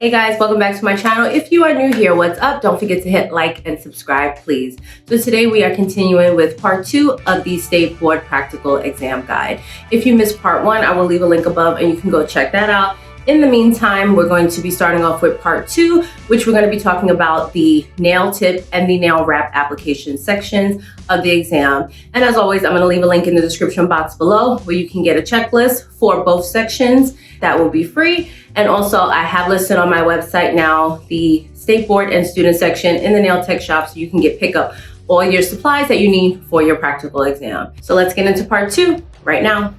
Hey guys, welcome back to my channel. If you are new here, what's up? Don't forget to hit like and subscribe, please. So today we are continuing with part 2 of the State Board Practical Exam Guide. If you missed part 1, I will leave a link above and you can go check that out. In the meantime, we're going to be starting off with part 2, which we're going to be talking about the nail tip and the nail wrap application sections of the exam. And as always, I'm going to leave a link in the description box below where you can get a checklist for both sections. That will be free. And also I have listed on my website now the State Board and student section in the nail tech shop so you can pick up all your supplies that you need for your practical exam. So let's get into part 2 right now.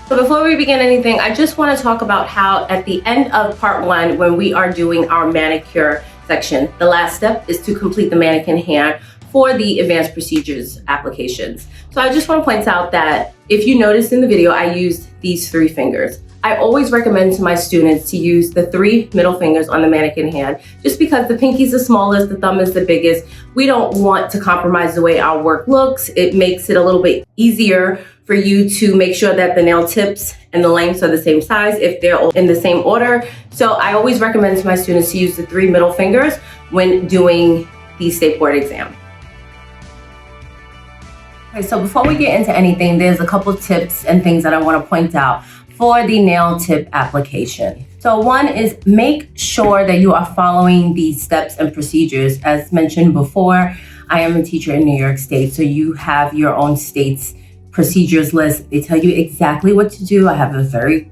So before we begin anything, I just want to talk about how at the end of part 1, when we are doing our manicure section, the last step is to complete the mannequin hand for the advanced procedures applications. So I just want to point out that if you noticed in the video, I used these 3 fingers. I always recommend to my students to use the 3 middle fingers on the mannequin hand, just because the pinky is the smallest, the thumb is the biggest. We don't want to compromise the way our work looks. It makes it a little bit easier for you to make sure that the nail tips and the lengths are the same size if they're in the same order. So I always recommend to my students to use the 3 middle fingers when doing the State Board exam. Okay, so before we get into anything, there's a couple tips and things that I want to point out for the nail tip application. So one is make sure that you are following these steps and procedures. As mentioned before, I am a teacher in New York State, so you have your own state's procedures list. They tell you exactly what to do. I have a very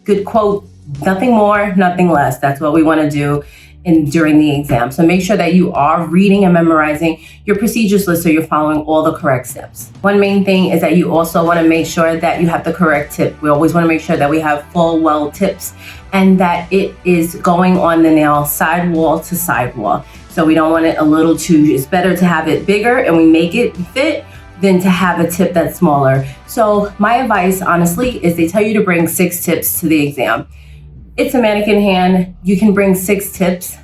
good quote, nothing more, nothing less. That's what we want to do during the exam. So make sure that you are reading and memorizing your procedures list so you're following all the correct steps. One main thing is that you also want to make sure that you have the correct tip. We always want to make sure that we have full well tips and that it is going on the nail sidewall to sidewall. So we don't want it a little too, it's better to have it bigger and we make it fit than to have a tip that's smaller. So my advice, honestly, is they tell you to bring 6 tips to the exam. It's a mannequin hand. You can bring 6 tips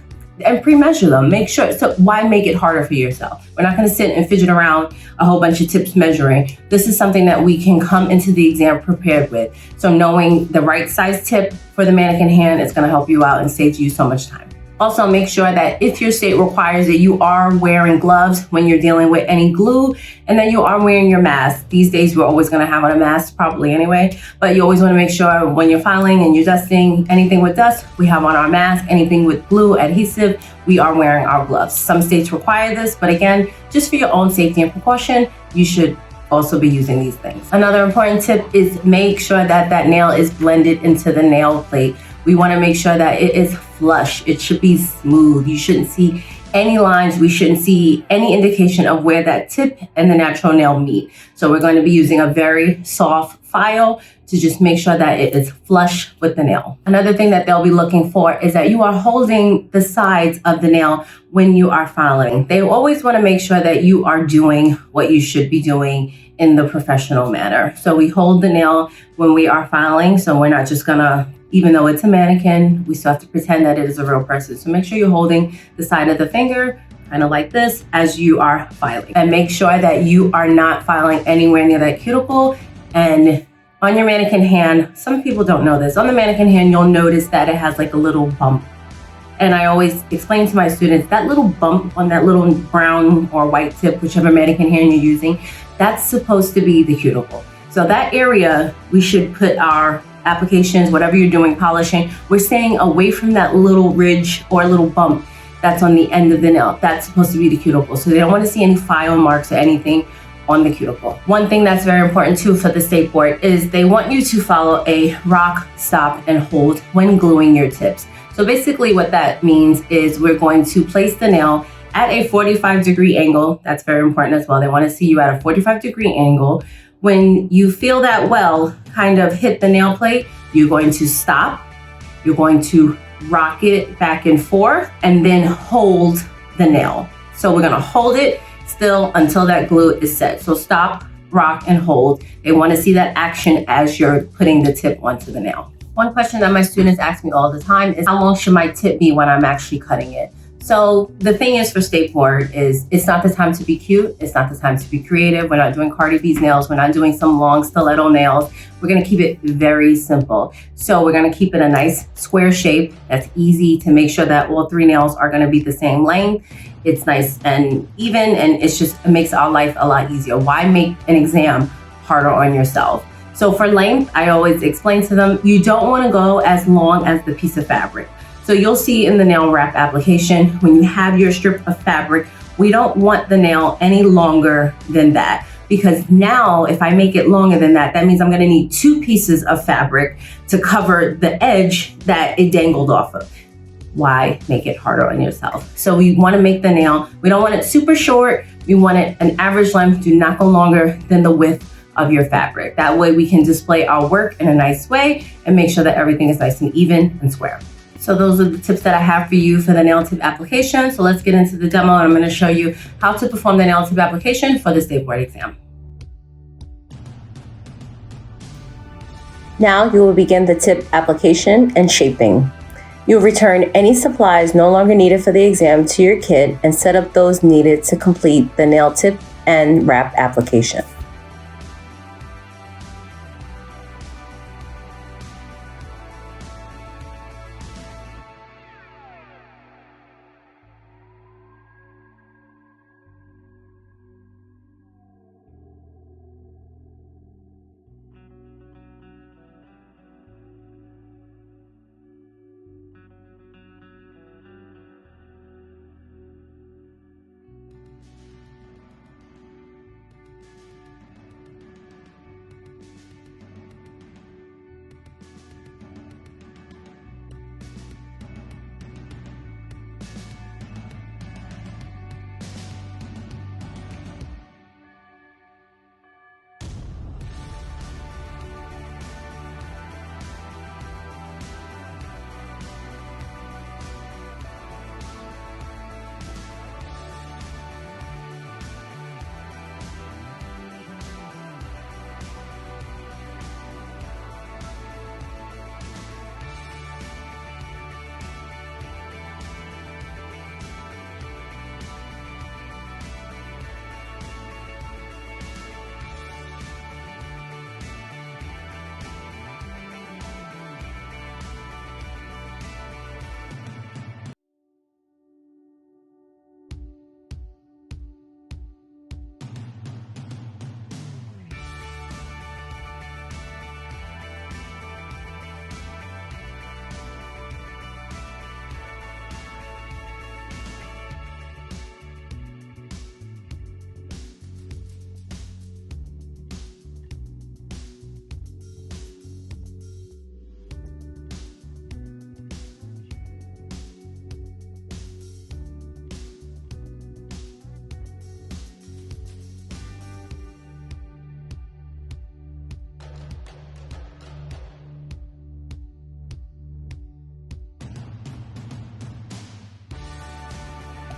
and pre-measure them. Make sure, so why make it harder for yourself? We're not gonna sit and fidget around a whole bunch of tips measuring. This is something that we can come into the exam prepared with. So knowing the right size tip for the mannequin hand is gonna help you out and save you so much time. Also, make sure that if your state requires that you are wearing gloves when you're dealing with any glue and that you are wearing your mask. These days, we're always gonna have on a mask probably anyway, but you always wanna make sure when you're filing and you're dusting anything with dust, we have on our mask. Anything with glue, adhesive, we are wearing our gloves. Some states require this, but again, just for your own safety and precaution, you should also be using these things. Another important tip is make sure that that nail is blended into the nail plate. We want to make sure that it is flush. It should be smooth. You shouldn't see any lines. We shouldn't see any indication of where that tip and the natural nail meet. So we're going to be using a very soft file to just make sure that it is flush with the nail. Another thing that they'll be looking for is that you are holding the sides of the nail when you are filing. They always want to make sure that you are doing what you should be doing in the professional manner. So we hold the nail when we are filing. So we're not just gonna, even though it's a mannequin, we still have to pretend that it is a real person. So make sure you're holding the side of the finger, kind of like this, as you are filing. And make sure that you are not filing anywhere near that cuticle. And on your mannequin hand, some people don't know this, on the mannequin hand, you'll notice that it has like a little bump. And I always explain to my students, that little bump on that little brown or white tip, whichever mannequin hand you're using, that's supposed to be the cuticle. So that area, we should put our applications, whatever you're doing, polishing, we're staying away from that little ridge or little bump that's on the end of the nail. That's supposed to be the cuticle. So they don't want to see any file marks or anything on the cuticle. One thing that's very important too for the State Board is they want you to follow a rock, stop, and hold when gluing your tips. So basically what that means is we're going to place the nail at a 45-degree angle. That's very important as well. They want to see you at a 45-degree angle. When you feel that well kind of hit the nail plate, you're going to stop. You're going to rock it back and forth and then hold the nail. So we're going to hold it still until that glue is set. So stop, rock, and hold. They want to see that action as you're putting the tip onto the nail. One question that my students ask me all the time is, how long should my tip be when I'm actually cutting it? So the thing is for state board is it's not the time to be cute. It's not the time to be creative. We're not doing Cardi B's nails. We're not doing some long stiletto nails. We're going to keep it very simple. So we're going to keep it a nice square shape that's easy to make sure that all 3 nails are going to be the same length. It's nice and even, and it makes our life a lot easier. Why make an exam harder on yourself? So for length, I always explain to them, you don't want to go as long as the piece of fabric. So you'll see in the nail wrap application, when you have your strip of fabric, we don't want the nail any longer than that. Because now if I make it longer than that, that means I'm gonna need 2 pieces of fabric to cover the edge that it dangled off of. Why make it harder on yourself? So we wanna make the nail, we don't want it super short, we want it an average length, do not go longer than the width of your fabric. That way we can display our work in a nice way and make sure that everything is nice and even and square. So those are the tips that I have for you for the nail tip application. So let's get into the demo and I'm going to show you how to perform the nail tip application for the state board exam. Now you will begin the tip application and shaping. You'll return any supplies no longer needed for the exam to your kit and set up those needed to complete the nail tip and wrap application.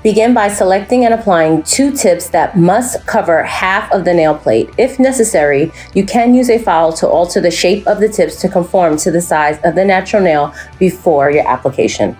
Begin by selecting and applying 2 tips that must cover half of the nail plate. If necessary, you can use a file to alter the shape of the tips to conform to the size of the natural nail before your application.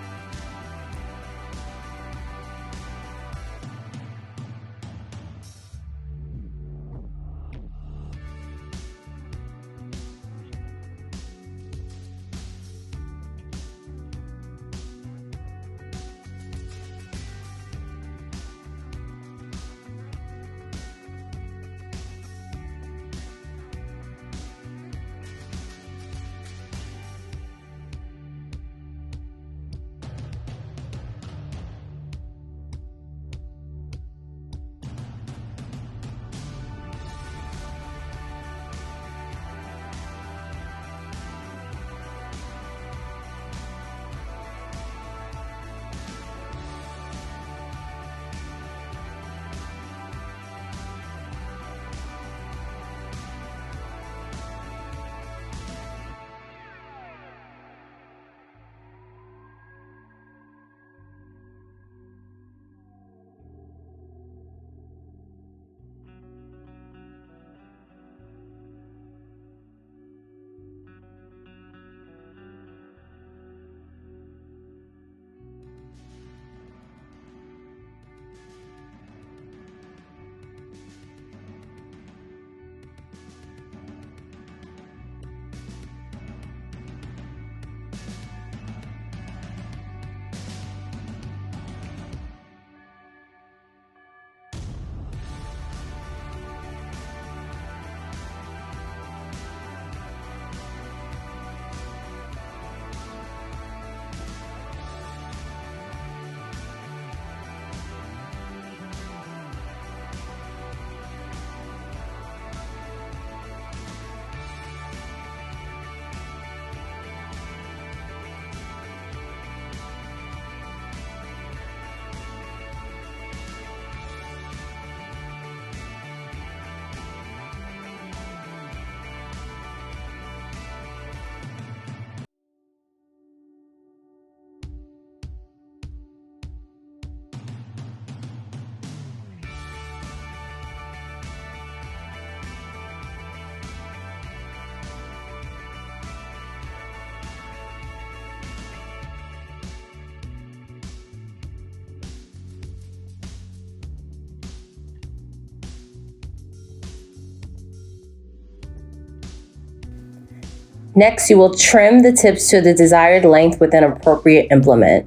Next, you will trim the tips to the desired length with an appropriate implement.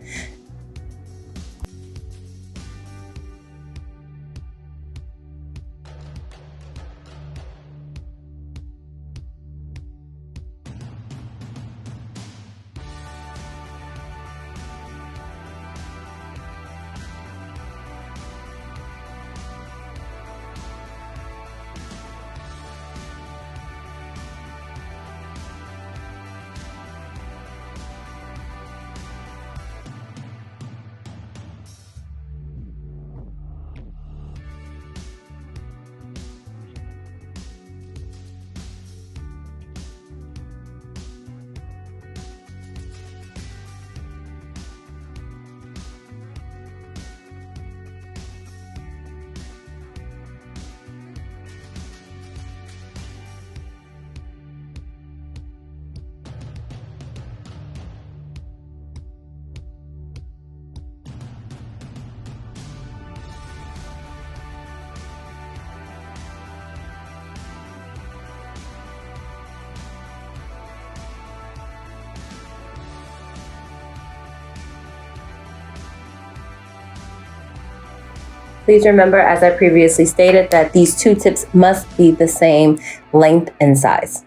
Please remember, as I previously stated, that these two tips must be the same length and size.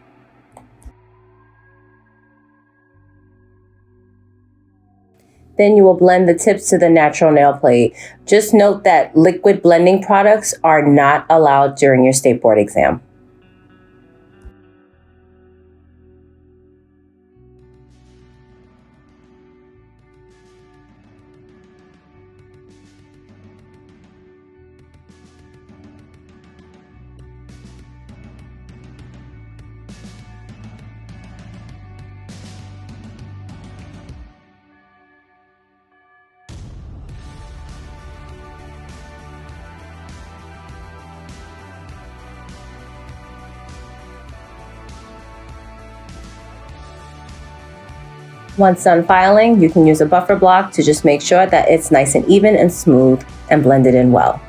Then you will blend the tips to the natural nail plate. Just note that liquid blending products are not allowed during your state board exam. Once done filing, you can use a buffer block to just make sure that it's nice and even and smooth and blended in well.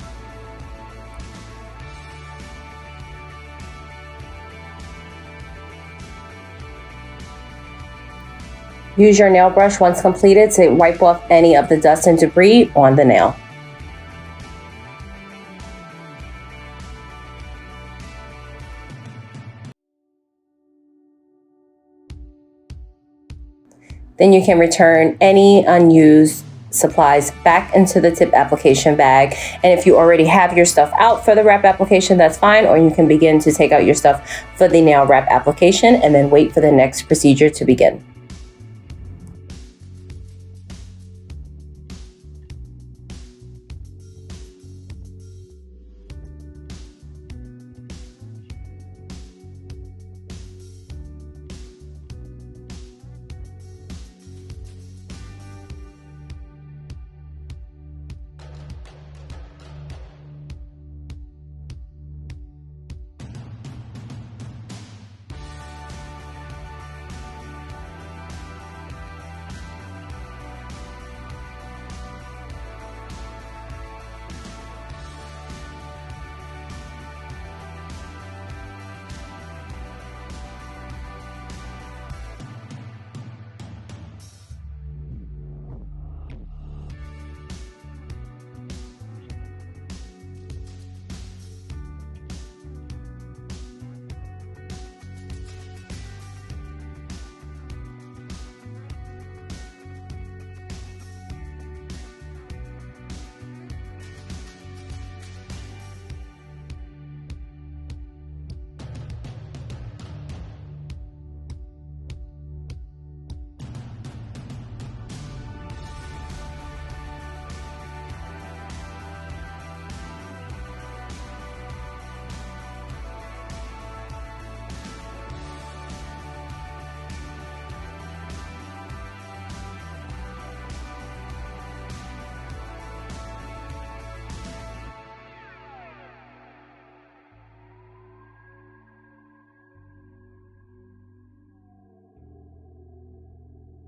Use your nail brush once completed to wipe off any of the dust and debris on the nail. Then you can return any unused supplies back into the tip application bag. And if you already have your stuff out for the wrap application, that's fine. Or you can begin to take out your stuff for the nail wrap application and then wait for the next procedure to begin.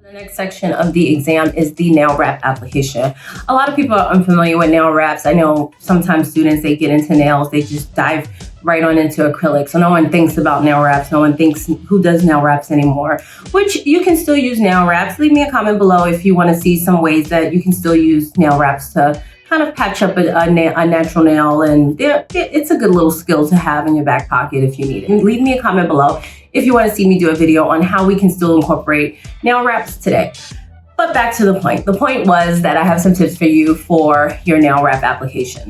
The next section of the exam is the nail wrap application. A lot of people are unfamiliar with nail wraps. I know sometimes students, they get into nails, they just dive right on into acrylic. So no one thinks about nail wraps. No one thinks who does nail wraps anymore, which you can still use nail wraps. Leave me a comment below if you want to see some ways that you can still use nail wraps to kind of patch up a natural nail. And it's a good little skill to have in your back pocket if you need it. And leave me a comment below if you want to see me do a video on how we can still incorporate nail wraps today. But back to the point. The point was that I have some tips for you for your nail wrap application.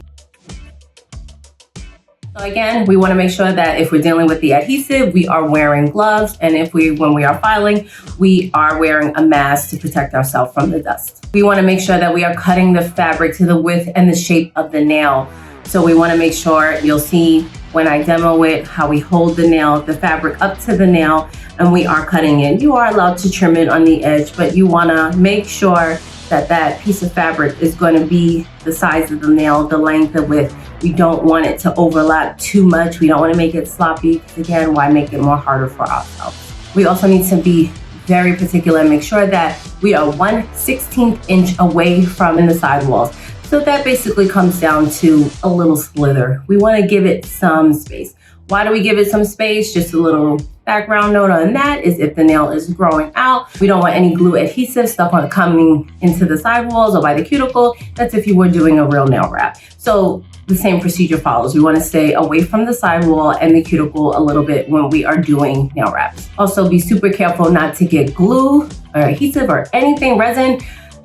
So again, we want to make sure that if we're dealing with the adhesive, we are wearing gloves. And when we are filing, we are wearing a mask to protect ourselves from the dust. We want to make sure that we are cutting the fabric to the width and the shape of the nail. So we want to make sure, you'll see when I demo it, how we hold the nail, the fabric up to the nail, and we are cutting it. You are allowed to trim it on the edge, but you want to make sure that that piece of fabric is going to be the size of the nail, the length, the width. We don't want it to overlap too much. We don't want to make it sloppy, because again, why make it more harder for ourselves? We also need to be very particular and make sure that we are 1/16 inch away from the sidewalls. So that basically comes down to a little slither. We want to give it some space. Why do we give it some space? Just a little background note on that is if the nail is growing out, we don't want any glue adhesive stuff on coming into the sidewalls or by the cuticle. That's if you were doing a real nail wrap. So the same procedure follows. We want to stay away from the sidewall and the cuticle a little bit when we are doing nail wraps. Also, be super careful not to get glue or adhesive or anything, resin,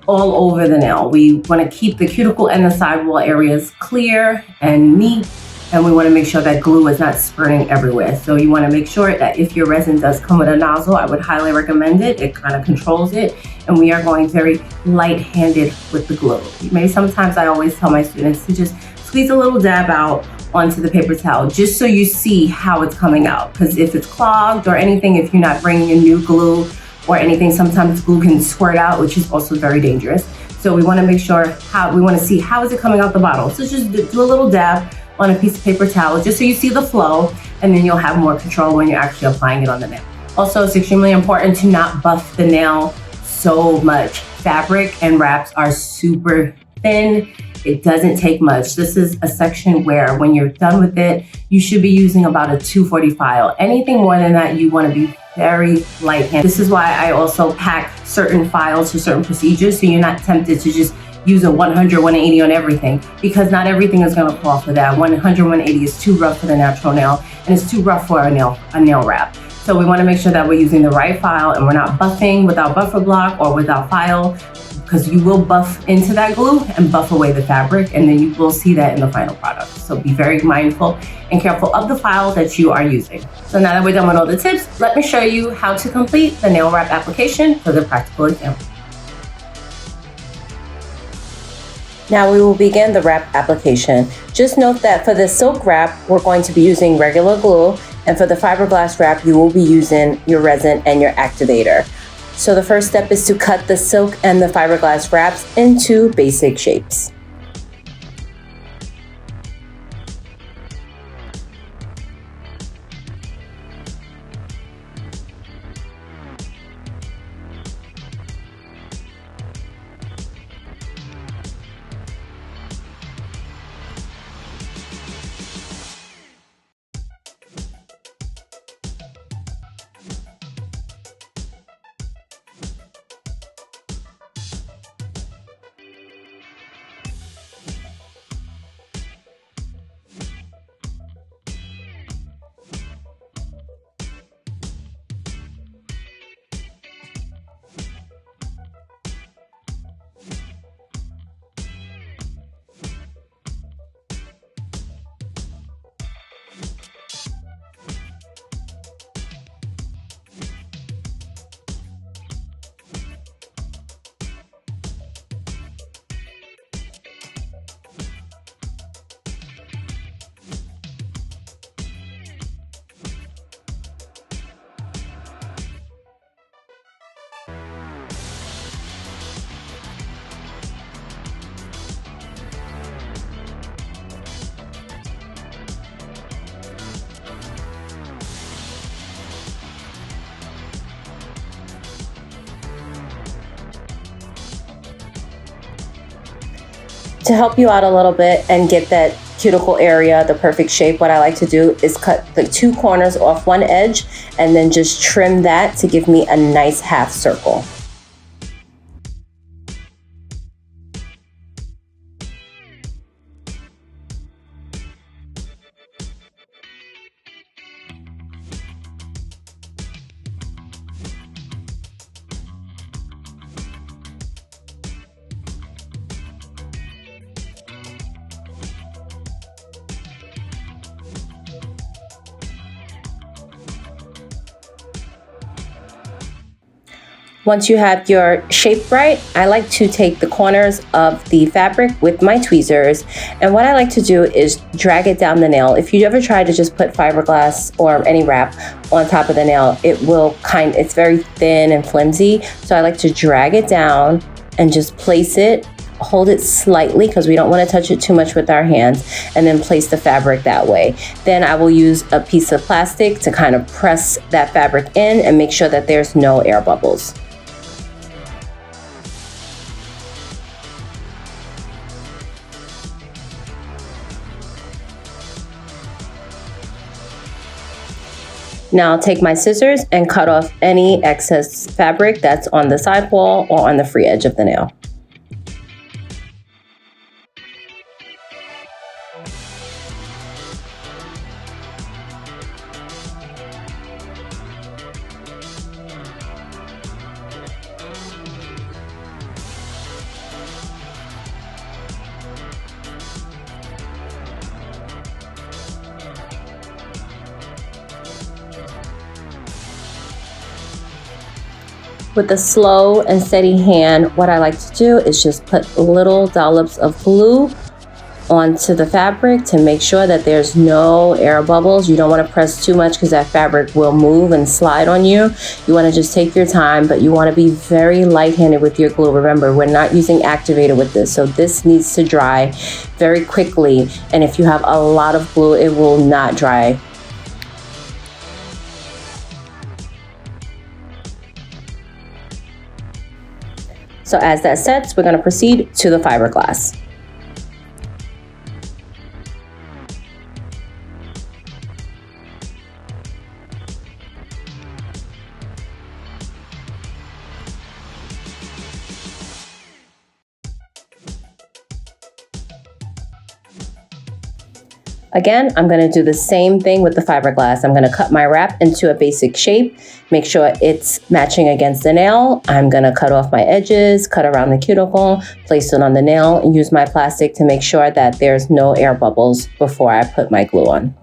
all over the nail. We want to keep the cuticle and the sidewall areas clear and neat, and we want to make sure that glue is not spurting everywhere. So you want to make sure that if your resin does come with a nozzle, I would highly recommend it. It kind of controls it, and we are going very light-handed with the glue. Maybe sometimes I always tell my students to just squeeze a little dab out onto the paper towel, just so you see how it's coming out. Because if it's clogged or anything, if you're not bringing in new glue or anything, sometimes glue can squirt out, which is also very dangerous. So we want to make sure we want to see how is it coming out the bottle. So just do a little dab on a piece of paper towel, just so you see the flow, and then you'll have more control when you're actually applying it on the nail. Also, it's extremely important to not buff the nail so much. Fabric and wraps are super thin. It doesn't take much. This is a section where when you're done with it, you should be using about a 240 file. Anything more than that, you want to be very light-handed. This is why I also pack certain files for certain procedures, so you're not tempted to just use a 100, 180 on everything, because not everything is going to call for that. 100, 180 is too rough for the natural nail, and it's too rough for a nail wrap. So we want to make sure that we're using the right file and we're not buffing without buffer block or without file, because you will buff into that glue and buff away the fabric, and then you will see that in the final product. So be very mindful and careful of the file that you are using. So now that we're done with all the tips, let me show you how to complete the nail wrap application for the practical exam. Now we will begin the wrap application. Just note that for the silk wrap, we're going to be using regular glue, and for the fiberglass wrap, you will be using your resin and your activator. So the first step is to cut the silk and the fiberglass wraps into basic shapes. To help you out a little bit and get that cuticle area the perfect shape, what I like to do is cut the 2 corners off one edge and then just trim that to give me a nice half circle. Once you have your shape right, I like to take the corners of the fabric with my tweezers, and what I like to do is drag it down the nail. If you ever try to just put fiberglass or any wrap on top of the nail, it's very thin and flimsy. So I like to drag it down and just place it, hold it slightly because we don't want to touch it too much with our hands, and then place the fabric that way. Then I will use a piece of plastic to kind of press that fabric in and make sure that there's no air bubbles. Now I'll take my scissors and cut off any excess fabric that's on the side wall or on the free edge of the nail. With a slow and steady hand, what I like to do is just put little dollops of glue onto the fabric to make sure that there's no air bubbles. You don't want to press too much because that fabric will move and slide on you. You want to just take your time, but you want to be very light-handed with your glue. Remember, we're not using activator with this, so this needs to dry very quickly. And if you have a lot of glue, it will not dry. So as that sets, we're going to proceed to the fiberglass. Again, I'm going to do the same thing with the fiberglass. I'm going to cut my wrap into a basic shape, make sure it's matching against the nail. I'm going to cut off my edges, cut around the cuticle, place it on the nail, and use my plastic to make sure that there's no air bubbles before I put my glue on.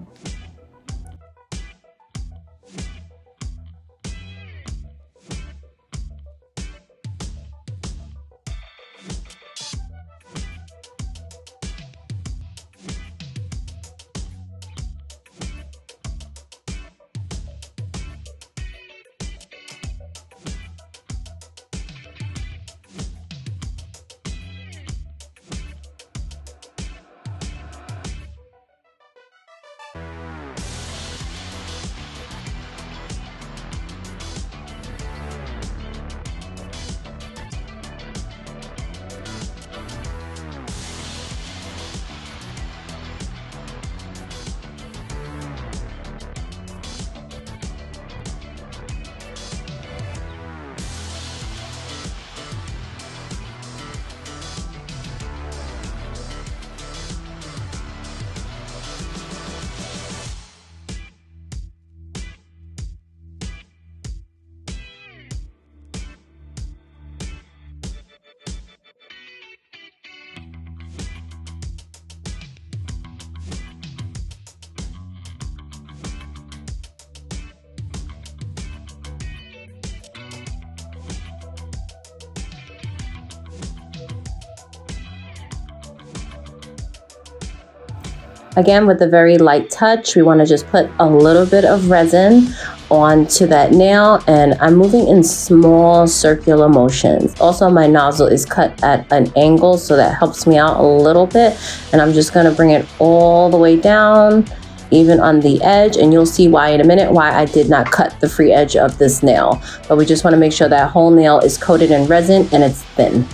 Again, with a very light touch, we want to just put a little bit of resin onto that nail, and I'm moving in small circular motions. Also, my nozzle is cut at an angle, so that helps me out a little bit, and I'm just going to bring it all the way down, even on the edge, and you'll see why in a minute why I did not cut the free edge of this nail. But we just want to make sure that whole nail is coated in resin and it's thin.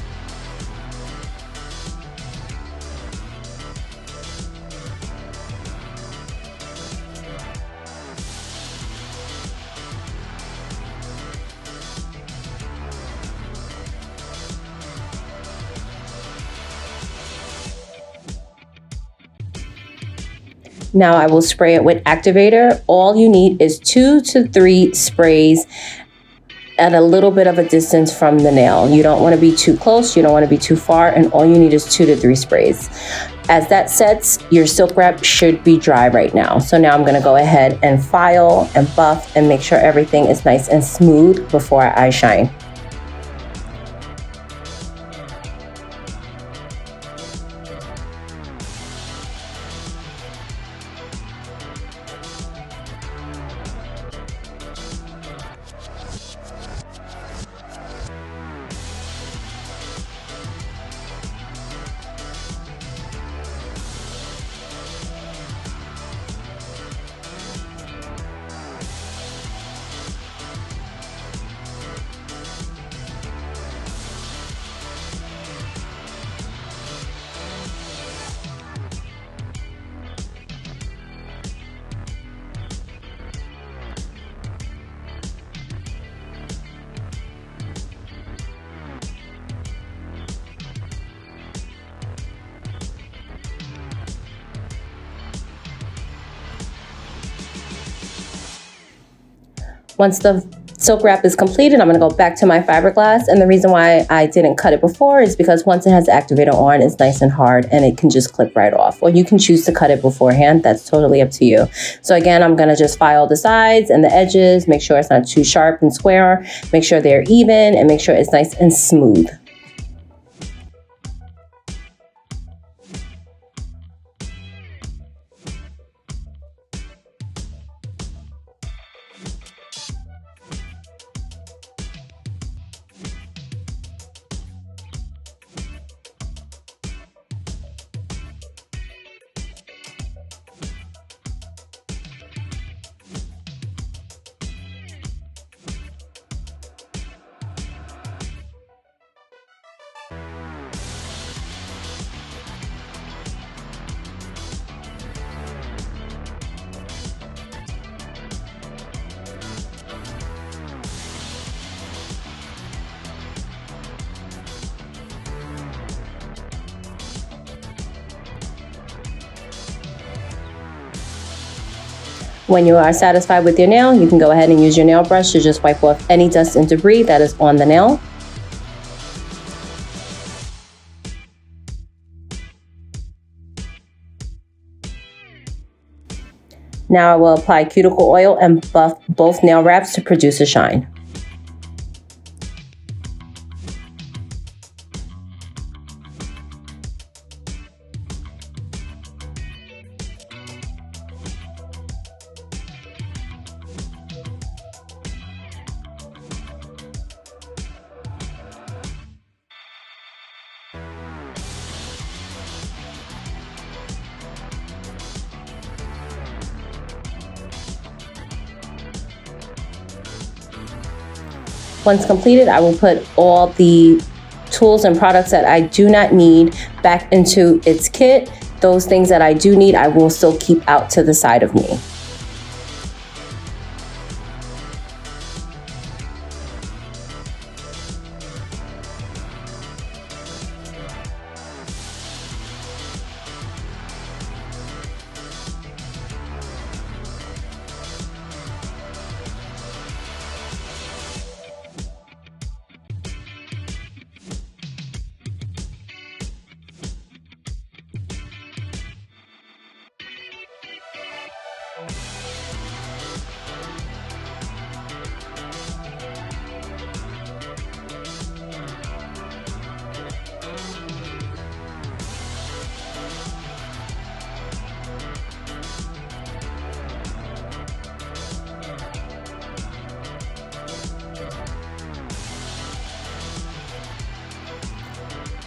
Now I will spray it with activator. All you need is 2 to 3 sprays at a little bit of a distance from the nail. You don't want to be too close, you don't want to be too far, and all you need is 2 to 3 sprays. As that sets, your silk wrap should be dry right now. So now I'm going to go ahead and file and buff and make sure everything is nice and smooth before I shine. Once the silk wrap is completed, I'm going to go back to my fiberglass. And the reason why I didn't cut it before is because once it has the activator on, it's nice and hard and it can just clip right off. Or you can choose to cut it beforehand. That's totally up to you. So again, I'm going to just file the sides and the edges, make sure it's not too sharp and square, make sure they're even, and make sure it's nice and smooth. When you are satisfied with your nail, you can go ahead and use your nail brush to just wipe off any dust and debris that is on the nail. Now I will apply cuticle oil and buff both nail wraps to produce a shine. Once completed, I will put all the tools and products that I do not need back into its kit. Those things that I do need, I will still keep out to the side of me.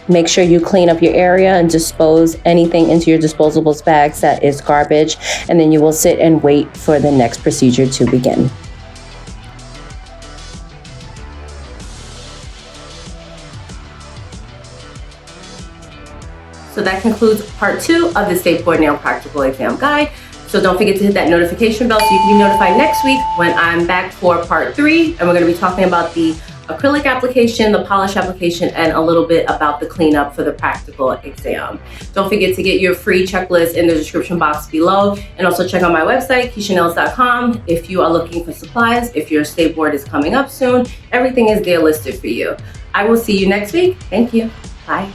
Make sure you clean up your area and dispose anything into your disposables bags that is garbage, and then you will sit and wait for the next procedure to begin. So that concludes part 2 of the State Board Nail Practical Exam Guide. So don't forget to hit that notification bell so you can be notified next week when I'm back for part 3, and we're going to be talking about the acrylic application, the polish application, and a little bit about the cleanup for the practical exam. Don't forget to get your free checklist in the description box below, and also check out my website, KeishaNails.com, if you are looking for supplies, if your state board is coming up soon. Everything is there listed for you. I will see you next week. Thank you. Bye.